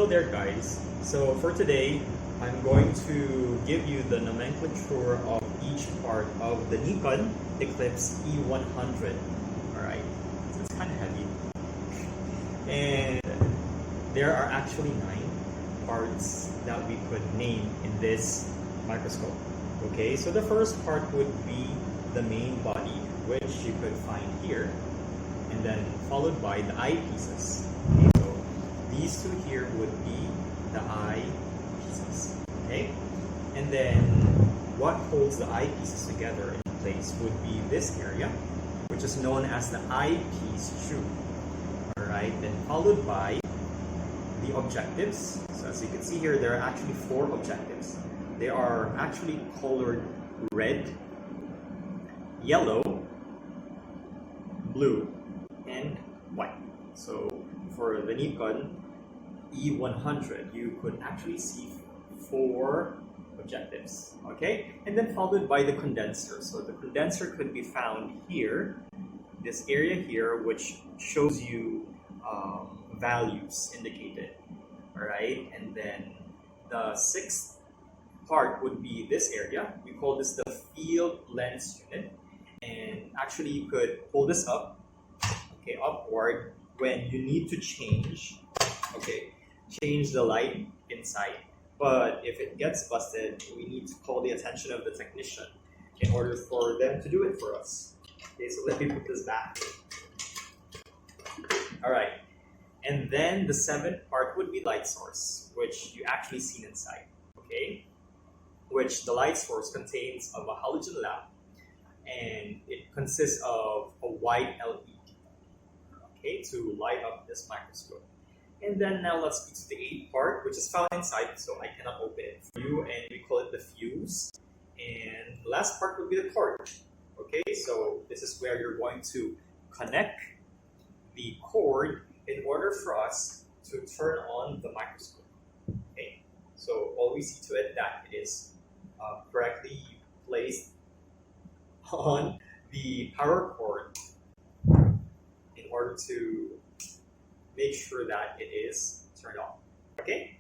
Hello there guys. So for today, I'm going to give you the nomenclature of each part of the Nikon Eclipse E100. Alright, so it's kind of heavy. And there are actually 9 parts that we could name in this microscope. Okay, so the first part would be the main body, which you could find here, and then followed by the eyepieces. Okay, so these two here would be the eyepieces. Okay, and then what holds the eyepieces together in place would be this area, which is known as the eyepiece tube. Alright, then followed by the objectives. So as you can see here, there are actually 4 objectives. They are actually colored red, yellow, blue, and white. So for the Nikon E100, you could actually see 4 objectives, okay? And then followed by the condenser. So the condenser could be found here, this area here, which shows you values indicated, all right? And then the 6th part would be this area. We call this the field lens unit, and actually you could pull this up, okay, upward when you need to change the light inside. But if it gets busted, we need to call the attention of the technician in order for them to do it for us. Okay, so let me put this back. All right, and then the 7th part would be light source, which you actually see inside. Okay, which the light source contains of a halogen lamp, and it consists of a white LED, okay, to light up this microscope. And then now let's get to the 8th part, which is found inside, so I cannot open it for you, and we call it the fuse. And the last part would be the cord. Okay, so this is where you're going to connect the cord in order for us to turn on the microscope. Okay, so always see to it that it is correctly placed on the power cord in order to make sure that it is turned on. Okay?